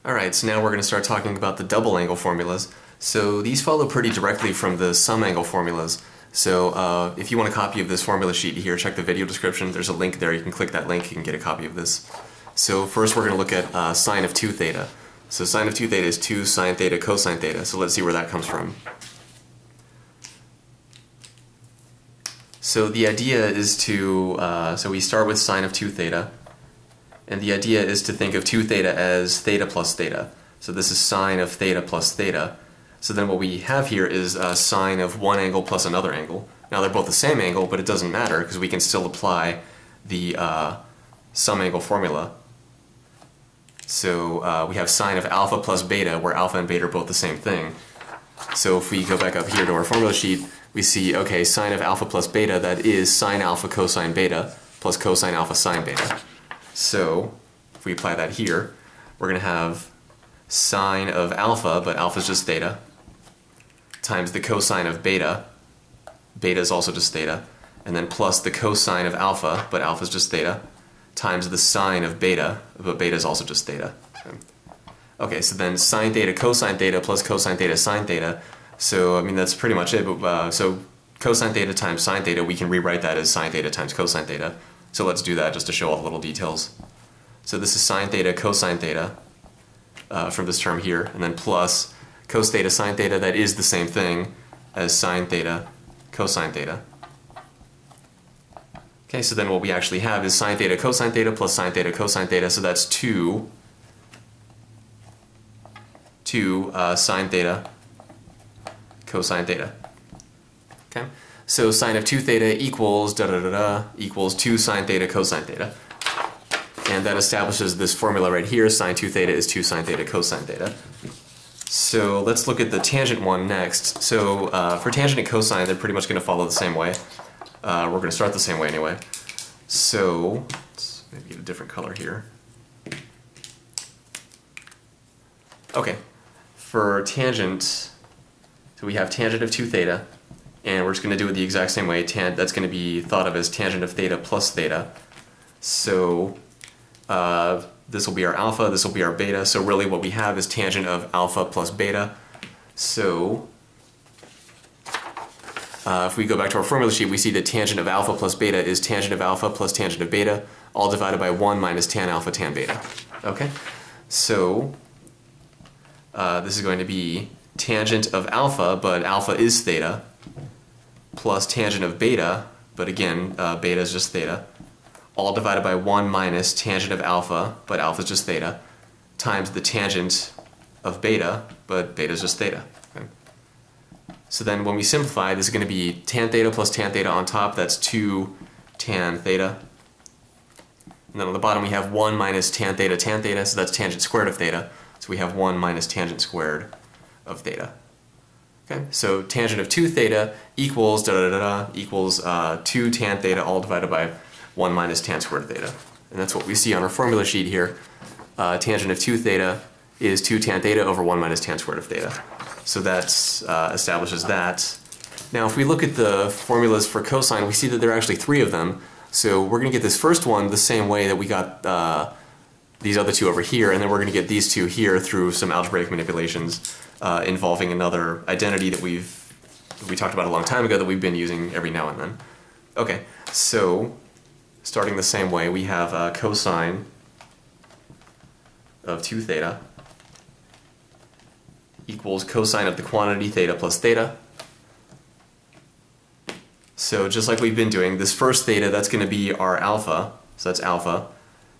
Alright, so now we're going to start talking about the double angle formulas. So these follow pretty directly from the sum angle formulas. So if you want a copy of this formula sheet here, check the video description. There's a link there. You can click that link. You can get a copy of this. So first we're going to look at sine of 2 theta. So sine of 2 theta is 2 sine theta cosine theta. So let's see where that comes from. So the idea is to, so we start with sine of 2 theta. And the idea is to think of 2 theta as theta plus theta. So this is sine of theta plus theta. So then what we have here is sine of one angle plus another angle. Now they're both the same angle, but it doesn't matter because we can still apply the sum angle formula. So we have sine of alpha plus beta, where alpha and beta are both the same thing. So if we go back up here to our formula sheet, we see, okay, sine of alpha plus beta, that is sine alpha cosine beta plus cosine alpha sine beta. So if we apply that here, we're going to have sine of alpha, but alpha is just theta, times the cosine of beta, beta is also just theta, and then plus the cosine of alpha, but alpha is just theta, times the sine of beta, but beta is also just theta. Okay, so then sine theta cosine theta plus cosine theta sine theta. So I mean that's pretty much it. But, so cosine theta times sine theta, we can rewrite that as sine theta times cosine theta. So let's do that just to show all the little details. So this is sine theta cosine theta from this term here, and then plus cos theta sine theta, that is the same thing as sine theta cosine theta. Okay, so then what we actually have is sine theta cosine theta plus sine theta cosine theta, so that's 2 sine theta cosine theta. Okay, so sine of 2 theta equals equals 2 sine theta cosine theta. And that establishes this formula right here, sine 2 theta is 2 sine theta cosine theta. So let's look at the tangent one next. So for tangent and cosine, they're pretty much going to follow the same way. We're going to start the same way anyway. So let's maybe get a different color here. Okay, for tangent, so we have tangent of 2 theta, and we're just going to do it the exact same way. That's going to be thought of as tangent of theta plus theta. So this will be our alpha, this will be our beta, so really what we have is tangent of alpha plus beta. So if we go back to our formula sheet, we see that tangent of alpha plus beta is tangent of alpha plus tangent of beta, all divided by 1 minus tan alpha tan beta. Okay, so this is going to be tangent of alpha, but alpha is theta, plus tangent of beta, but again, beta is just theta, all divided by 1 minus tangent of alpha, but alpha is just theta, times the tangent of beta, but beta is just theta. Okay. So then when we simplify, this is going to be tan theta plus tan theta on top, that's 2 tan theta. And then on the bottom we have 1 minus tan theta, so that's tangent squared of theta. So we have 1 minus tangent squared of theta. Okay, so tangent of 2 theta equals equals 2 tan theta all divided by 1 minus tan squared theta. And that's what we see on our formula sheet here. Tangent of 2 theta is 2 tan theta over 1 minus tan squared of theta. So that establishes that. Now if we look at the formulas for cosine, we see that there are actually 3 of them. So we're going to get this first one the same way that we got these other 2 over here, and then we're going to get these 2 here through some algebraic manipulations involving another identity that we talked about a long time ago that we've been using every now and then. Okay, so starting the same way, we have cosine of 2 theta equals cosine of the quantity theta plus theta. So just like we've been doing, this first theta, that's going to be our alpha, so that's alpha,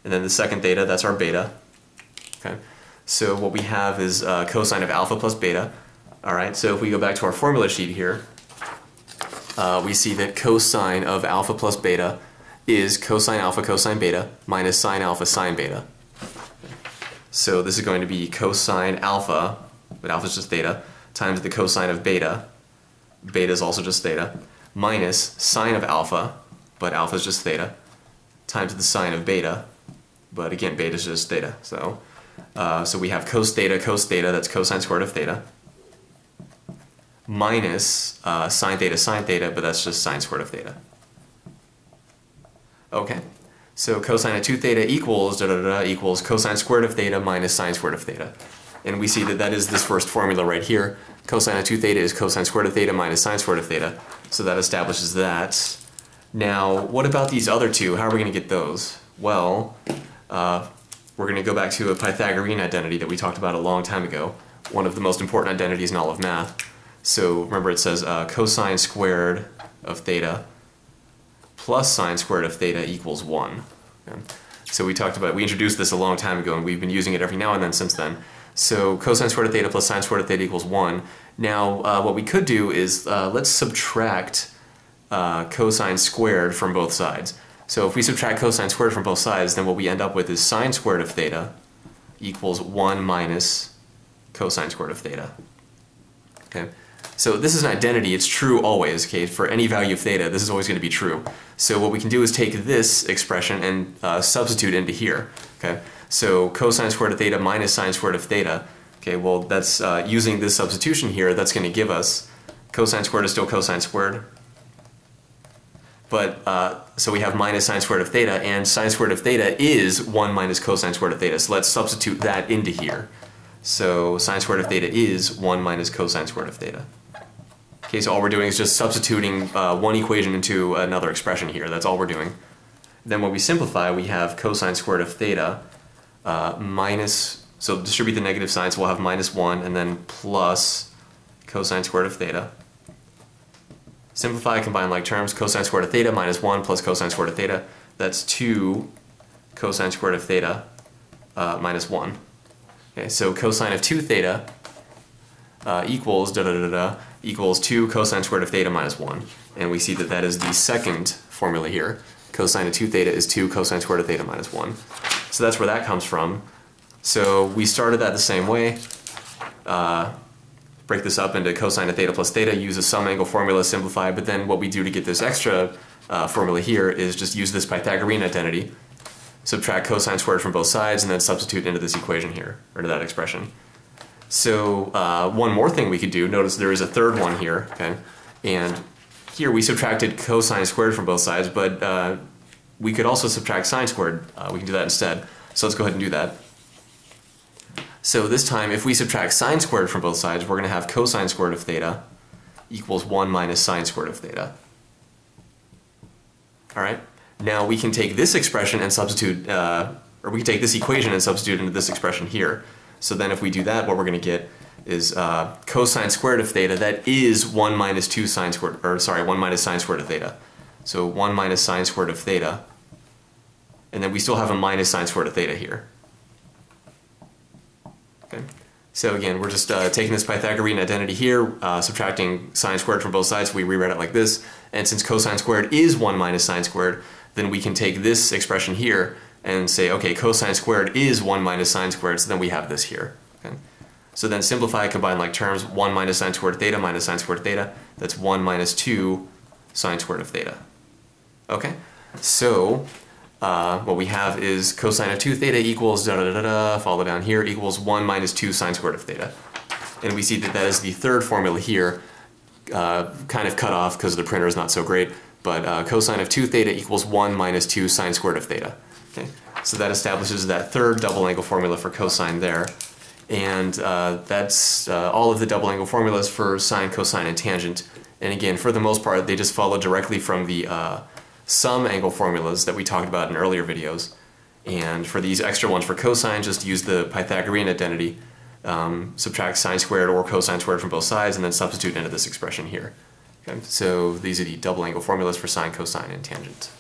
and then the second theta, that's our beta. Okay, so what we have is cosine of alpha plus beta. Alright, so if we go back to our formula sheet here, we see that cosine of alpha plus beta is cosine alpha cosine beta minus sine alpha sine beta. So this is going to be cosine alpha, but alpha is just theta, times the cosine of beta, beta is also just theta, minus sine of alpha, but alpha is just theta, times the sine of beta, but again beta is just theta. So we have cos theta, that's cosine squared of theta, minus sine theta, but that's just sine squared of theta. Okay, So cosine of 2 theta equals equals cosine squared of theta minus sine squared of theta. And we see that that is this first formula right here. Cosine of 2 theta is cosine squared of theta minus sine squared of theta. So that establishes that. Now, what about these other two? How are we going to get those? Well, we're going to go back to a Pythagorean identity that we talked about a long time ago. One of the most important identities in all of math. So remember, it says cosine squared of theta plus sine squared of theta equals 1. Okay? So we introduced this a long time ago, and we've been using it every now and then since then. So cosine squared of theta plus sine squared of theta equals 1. Now, what we could do is let's subtract cosine squared from both sides. So if we subtract cosine squared from both sides, then what we end up with is sine squared of theta equals 1 minus cosine squared of theta. Okay? So this is an identity, it's true always, okay? For any value of theta, this is always going to be true. So what we can do is take this expression and substitute into here, okay? So cosine squared of theta minus sine squared of theta, okay, well that's, using this substitution here, that's going to give us cosine squared is still cosine squared, but, so we have minus sine squared of theta, and sine squared of theta is 1 minus cosine squared of theta, so let's substitute that into here. So sine squared of theta is 1 minus cosine squared of theta. Okay, so all we're doing is just substituting one equation into another expression here. That's all we're doing. Then when we simplify, we have cosine squared of theta minus, so distribute the negative signs, we'll have minus 1, and then plus cosine squared of theta. Simplify, combine like terms, cosine squared of theta minus 1 plus cosine squared of theta. That's 2 cosine squared of theta minus 1. Okay, so cosine of 2 theta equals equals 2 cosine squared of theta minus 1. And we see that that is the second formula here. Cosine of 2 theta is 2 cosine squared of theta minus 1. So that's where that comes from. So we started that the same way. Break this up into cosine of theta plus theta, use a sum angle formula, simplify, but then what we do to get this extra formula here is just use this Pythagorean identity, subtract cosine squared from both sides, and then substitute into this equation here, or to that expression. So one more thing we could do, notice there is a third one here, okay? And here we subtracted cosine squared from both sides, but we could also subtract sine squared. We can do that instead. So let's go ahead and do that. So this time, if we subtract sine squared from both sides, we're going to have cosine squared of theta equals 1 minus sine squared of theta. All right? Now we can take this expression and substitute, or we can take this equation and substitute into this expression here. So then if we do that, what we're going to get is cosine squared of theta, that is 1 minus 2 sine squared, or sorry, 1 minus sine squared of theta. So 1 minus sine squared of theta, and then we still have a minus sine squared of theta here. Okay. So again, we're just taking this Pythagorean identity here, subtracting sine squared from both sides, we rewrite it like this, and since cosine squared is 1 minus sine squared, then we can take this expression here and say, okay, cosine squared is 1 minus sine squared, so then we have this here. Okay? So then simplify, combine like terms, 1 minus sine squared of theta minus sine squared of theta, that's 1 minus 2 sine squared of theta. Okay, so what we have is cosine of 2 theta equals follow down here, equals 1 minus 2 sine squared of theta. And we see that that is the third formula here, kind of cut off because the printer is not so great, but cosine of 2 theta equals 1 minus 2 sine squared of theta. Okay. So that establishes that third double angle formula for cosine there. And that's all of the double angle formulas for sine, cosine, and tangent. And again, for the most part, they just follow directly from the sum angle formulas that we talked about in earlier videos. And for these extra ones for cosine, just use the Pythagorean identity, subtract sine squared or cosine squared from both sides, and then substitute into this expression here. Okay? So these are the double angle formulas for sine, cosine, and tangent.